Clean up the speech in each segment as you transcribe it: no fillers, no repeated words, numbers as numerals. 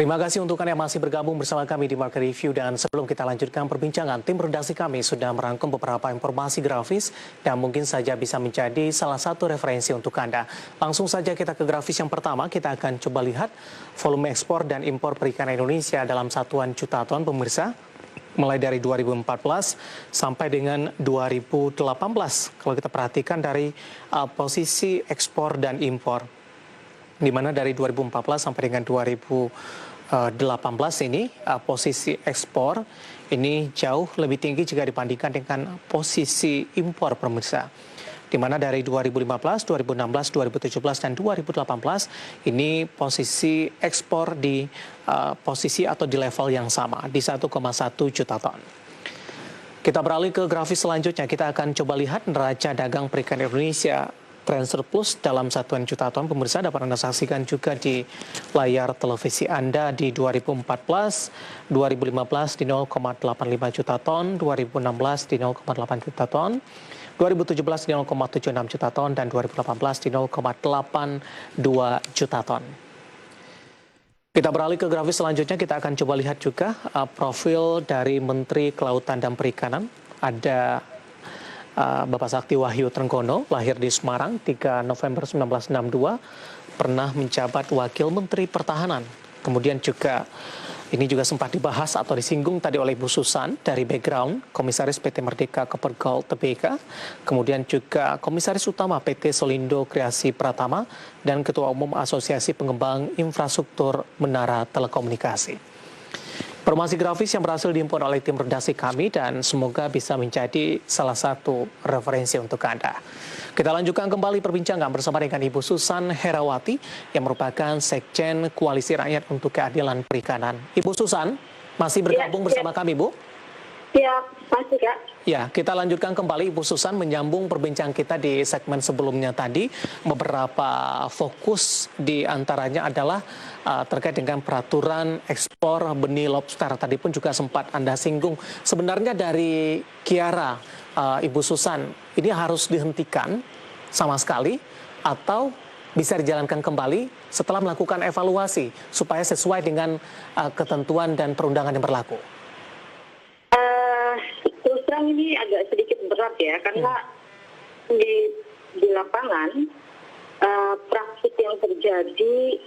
Terima kasih untuk Anda yang masih bergabung bersama kami di Market Review. Dan sebelum kita lanjutkan perbincangan, tim redaksi kami sudah merangkum beberapa informasi grafis dan mungkin saja bisa menjadi salah satu referensi untuk Anda. Langsung saja kita ke grafis yang pertama. Kita akan coba lihat volume ekspor dan impor perikanan Indonesia dalam satuan juta ton, pemirsa, mulai dari 2014 sampai dengan 2018. Kalau kita perhatikan dari posisi ekspor dan impor, di mana dari 2014 sampai dengan 2018 ini posisi ekspor ini jauh lebih tinggi jika dibandingkan dengan posisi impor, pemirsa. Di mana dari 2015, 2016, 2017, dan 2018 ini posisi ekspor di posisi atau di level yang sama, di 1,1 juta ton. Kita beralih ke grafis selanjutnya. Kita akan coba lihat neraca dagang perikanan Indonesia tren surplus dalam satuan juta ton, pemirsa. Dapat Anda saksikan juga di layar televisi Anda di 2014, 2015 di 0,85 juta ton, 2016 di 0,8 juta ton, 2017 di 0,76 juta ton, dan 2018 di 0,82 juta ton. Kita beralih ke grafis selanjutnya. Kita akan coba lihat juga profil dari Menteri Kelautan dan Perikanan. Ada Bapak Sakti Wahyu Trenggono, lahir di Semarang 3 November 1962, pernah menjabat Wakil Menteri Pertahanan. Kemudian juga ini juga sempat dibahas atau disinggung tadi oleh Bu Susan dari background Komisaris PT Merdeka Copper Gold Tbk, kemudian juga Komisaris Utama PT Solindo Kreasi Pratama, dan Ketua Umum Asosiasi Pengembang Infrastruktur Menara Telekomunikasi. Informasi grafis yang berhasil dihimpun oleh tim redaksi kami dan semoga bisa menjadi salah satu referensi untuk Anda. Kita lanjutkan kembali perbincangan bersama dengan Ibu Susan Herawati yang merupakan Sekjen Koalisi Rakyat untuk Keadilan Perikanan. Ibu Susan masih bergabung bersama kami, Bu? Ya, pasti, Kak. Ya, kita lanjutkan kembali Ibu Susan menyambung perbincangan kita di segmen sebelumnya tadi. Beberapa fokus di antaranya adalah terkait dengan peraturan ekspor benih lobster. Tadi pun juga sempat Anda singgung. Sebenarnya dari Kiara, Ibu Susan, ini harus dihentikan sama sekali atau bisa dijalankan kembali setelah melakukan evaluasi supaya sesuai dengan ketentuan dan perundangan yang berlaku? Terus terang ini agak sedikit berat ya, karena di lapangan praktik yang terjadi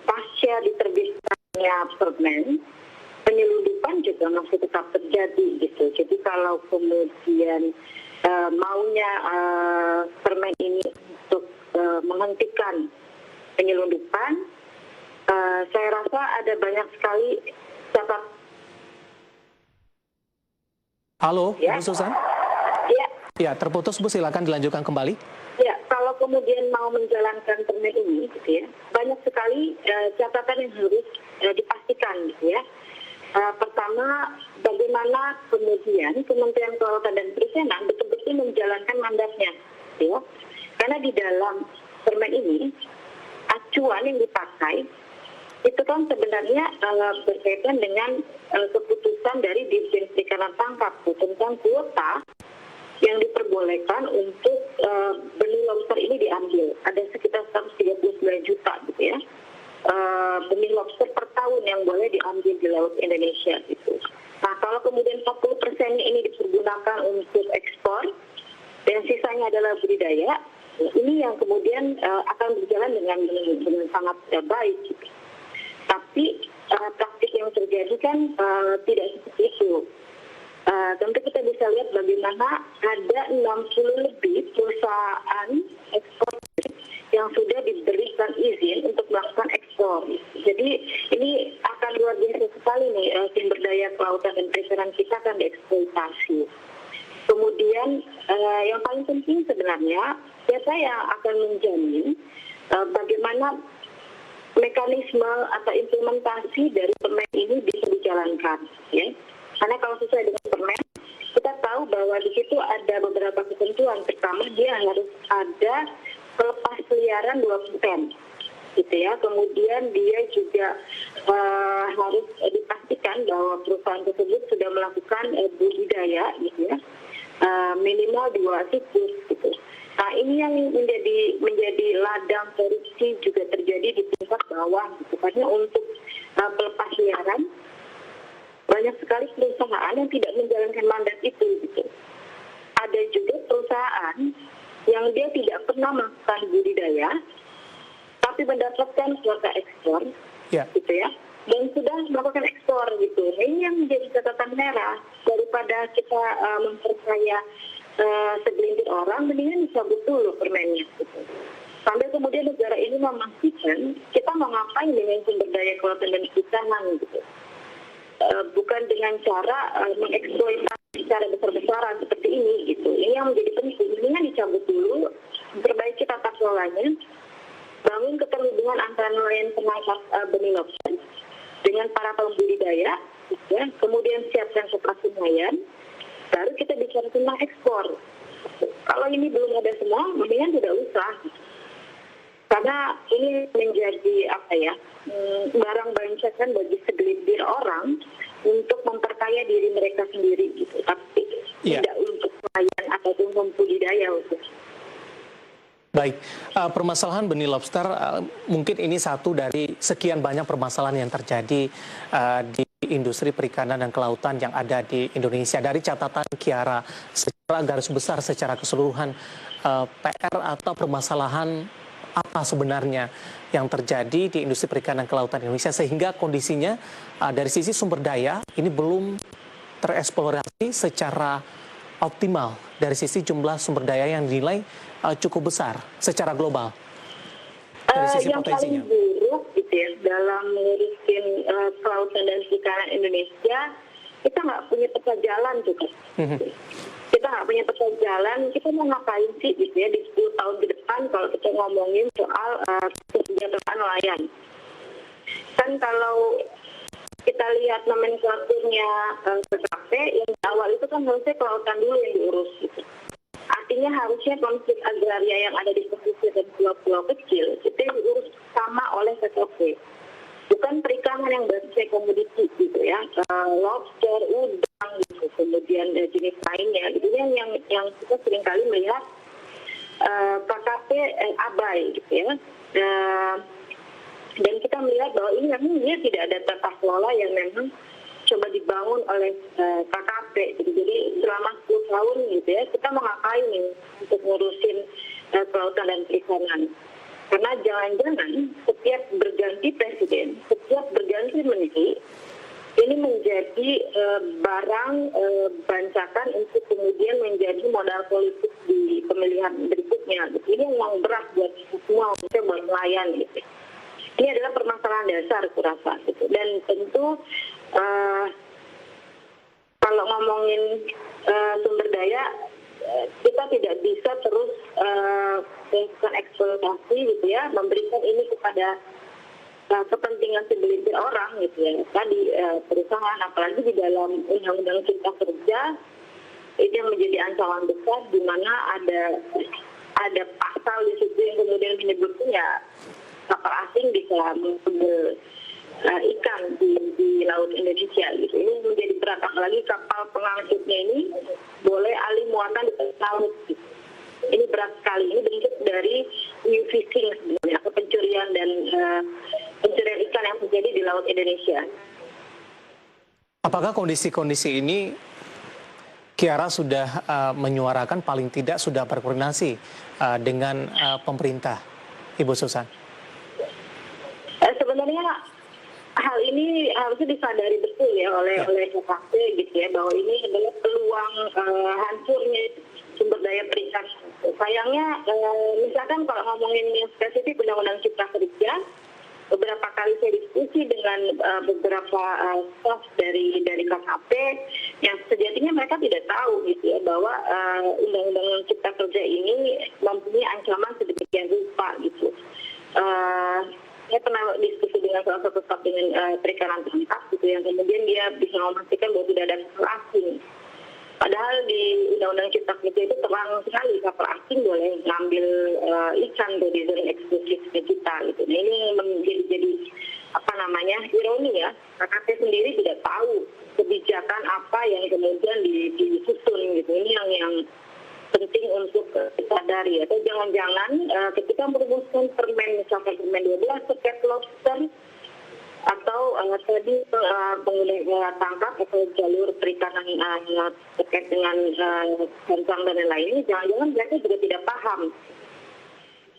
pasca diterbitkannya permen, penyelundupan juga masih tetap terjadi gitu. Jadi kalau kemudian maunya permen ini untuk menghentikan penyelundupan, saya rasa ada banyak sekali catatan. Halo, Ya. Bu Susan? Ya. Ya, terputus, Bu. Silakan dilanjutkan kembali. Ya, kalau kemudian mau menjalankan permen ini, gitu ya, banyak sekali catatan yang harus dipastikan, gitu ya. Pertama, bagaimana kemudian Kementerian Kelautan dan Perikanan betul-betul menjalankan mandatnya, gitu ya. Karena di dalam permen ini, acuan yang dipakai itu kan sebenarnya berkaitan dengan keputusan dari Dirjen Perikanan Tangkap tentang kuota yang diperbolehkan untuk benih lobster ini diambil. Ada sekitar 139 juta gitu ya, benih lobster per tahun yang boleh diambil di laut Indonesia gitu. Nah, kalau kemudian 40%-nya ini dipergunakan untuk ekspor dan sisanya adalah budidaya, ini yang kemudian akan berjalan dengan sangat baik gitu. Tapi praktik yang terjadi kan tidak seperti itu. Tentu kita bisa lihat bagaimana ada 60 lebih perusahaan ekspor yang sudah diberikan izin untuk melakukan ekspor. Jadi ini akan luar biasa sekali nih, sumber daya kelautan dan perikanan kita akan dieksploitasi. Kemudian yang paling penting sebenarnya, siapa yang akan menjamin bagaimana mekanisme atau implementasi dari permen ini bisa dijalankan, ya. Karena kalau sesuai dengan permen, kita tahu bahwa di situ ada beberapa ketentuan. Pertama, dia harus ada pelepasliaran 2%, gitu ya. Kemudian dia juga harus dipastikan bahwa perusahaan tersebut sudah melakukan budidaya, gitu ya, minimal 2 siklus, gitu. Nah, ini yang menjadi ladang korupsi juga terjadi di tingkat bawah, gitu. Karena untuk pelepas liaran, banyak sekali perusahaan yang tidak menjalankan mandat itu. Gitu. Ada juga perusahaan yang dia tidak pernah melakukan budidaya, tapi mendapatkan kuota ekspor, gitu ya, dan sudah melakukan ekspor gitu. Ini yang menjadi catatan merah. Daripada kita mempercaya segelintir orang, mendingan dicabut dulu permennya. Gitu. Sampai kemudian negara ini memastikan kita mau ngapain dengan sumber daya kelautan dan perikanan gitu. Bukan dengan cara mengeksploitasi secara besar-besaran seperti ini gitu. Ini yang menjadi penting. Mendingan dicabut dulu, perbaiki tata kelolanya, bangun keterhubungan antara nelayan penangkap benih lobster dengan para pembudidaya, ya, kemudian siapkan operasi nelayan, baru kita bicara tentang ekspor. Kalau ini belum ada semua, mendingan tidak usah. Karena ini menjadi barang bancakan bagi segelintir orang untuk memperkaya diri mereka sendiri gitu, tapi tidak untuk nelayan ataupun pembudidaya. Baik, permasalahan benih lobster mungkin ini satu dari sekian banyak permasalahan yang terjadi di industri perikanan dan kelautan yang ada di Indonesia. Dari catatan Kiara, secara garis besar, secara keseluruhan, PR atau permasalahan apa sebenarnya yang terjadi di industri perikanan kelautan Indonesia sehingga kondisinya dari sisi sumber daya ini belum tereksplorasi secara optimal dari sisi jumlah sumber daya yang dinilai cukup besar secara global dari sisi yang potensinya. Paling buruk gitu ya dalam mengurusin kelautan dan perikanan Indonesia, kita nggak punya peta jalan juga. Kita nggak punya peta jalan, kita mau ngapain sih gitu ya di 10 tahun ke depan kalau kita ngomongin soal kesejahteraan nelayan. Kan kalau kita lihat nomenklaturnya KKP, yang di awal itu kan harusnya kelautan dulu yang diurus gitu. Artinya harusnya konflik agraria yang ada di pesisir dan pulau-pulau kecil itu diurus sama oleh KKP. Bukan perikanan yang basisnya komoditi gitu ya, lobster, udang gitu, kemudian jenis lainnya gitu yang kita seringkali melihat KKP abai gitu ya. Dan kita melihat bahwa ini memang dia tidak ada tata kelola yang memang coba dibangun oleh KKP gitu. Jadi selama 10 tahun gitu ya, kita mau ngapain nih untuk ngurusin kelautan dan perikanan. Karena jangan-jangan setiap berganti presiden, setiap berganti menteri, ini menjadi barang bancakan untuk kemudian menjadi modal politik di pemilihan berikutnya. Ini yang berat buat semua, buat nelayan gitu. Ini adalah permasalahan dasar kurasa gitu. Dan tentu kalau ngomongin sumber daya, kita tidak bisa terus melakukan eksploitasi gitu ya, memberikan ini kepada kepentingan segelintir orang gitu ya. Tadi perusahaan, apalagi di dalam undang-undang cipta kerja itu yang menjadi ancaman besar, di mana ada pasal di situ yang kemudian menyebutkan ya kapal asing bisa mengambil ikan di laut Indonesia gitu. Ini menjadi berat, apalagi kapal pengangkutnya ini boleh alih muatan di tengah laut gitu. Ini berat sekali. Ini bentuk dari new fishing sebenarnya, atau pencurian dan pencurian ikan yang terjadi di laut Indonesia. Apakah kondisi-kondisi ini Kiara sudah menyuarakan, paling tidak sudah berkoordinasi dengan pemerintah, Ibu Susan? Sebenarnya hal ini harusnya disadari betul ya oleh KKP gitu ya, bahwa ini adalah peluang hancurnya sumber daya perikanan. Sayangnya misalkan kalau ngomongin yang spesifik Undang-Undang Cipta Kerja, beberapa kali saya diskusi dengan beberapa staff dari KKP yang sejatinya mereka tidak tahu gitu ya bahwa Undang-Undang Cipta Kerja ini mempunyai ancaman sedemikian rupa gitu. Saya pernah diskusi dengan salah satu staff dengan perikanan tangkap gitu yang kemudian dia bisa memastikan bahwa tidak ada kapal asing. Padahal di Undang-Undang Cipta Kerja itu terang sekali kapal asing boleh ngambil ikan dari zona eksklusifnya kita gitu. Nah, ini menjadi ironi ya. KKP sendiri tidak tahu kebijakan apa yang kemudian disusun gitu. Ini yang penting untuk disadari. Atau jangan-jangan ketika merumuskan permen, misalkan permen 12 terkait lobster, atau tadi pengguna tangkap atau jalur perikanan terkait dengan hancang dan lain-lain, jangan-jangan mereka juga tidak paham.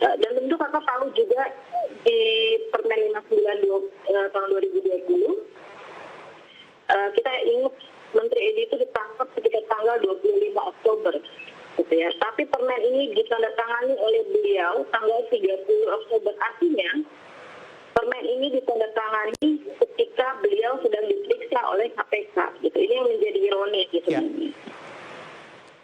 Dan tentu kakak tahu juga di Permen 59 tahun 2020, kita ingat Menteri Edi itu ditangkap sekitar tanggal 25 Oktober. Gitu ya. Tapi permen ini ditandatangani oleh beliau tanggal 30 Oktober. Artinya permen ini ditandatangani ketika beliau sedang diperiksa oleh KPK. Gitu. Ini yang menjadi ironis gitu. Ya.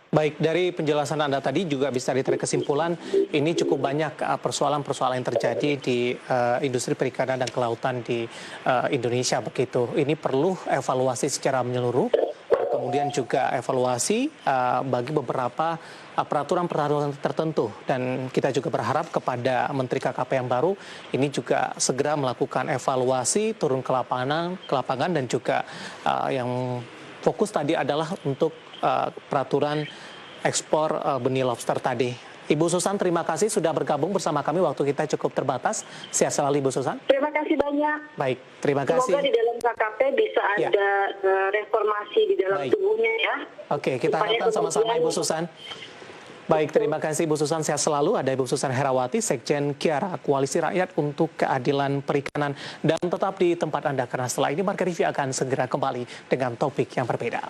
Baik, dari penjelasan Anda tadi juga bisa ditarik kesimpulan ini cukup banyak persoalan-persoalan yang terjadi di industri perikanan dan kelautan di Indonesia begitu. Ini perlu evaluasi secara menyeluruh, kemudian juga evaluasi bagi beberapa peraturan-peraturan tertentu, dan kita juga berharap kepada Menteri KKP yang baru ini juga segera melakukan evaluasi, turun ke lapangan dan juga yang fokus tadi adalah untuk peraturan ekspor benih lobster tadi. Ibu Susan, terima kasih sudah bergabung bersama kami, waktu kita cukup terbatas. Sehat selalu Ibu Susan. Terima kasih banyak. Baik, terima kasih. Semoga di dalam KKP bisa ada reformasi di dalam tubuhnya ya. Oke, kita harapkan sama-sama Ibu Susan. Baik, terima kasih Ibu Susan, sehat selalu. Ada Ibu Susan Herawati, Sekjen Kiara, Koalisi Rakyat untuk Keadilan Perikanan. Dan tetap di tempat Anda, karena setelah ini Marka Review akan segera kembali dengan topik yang berbeda.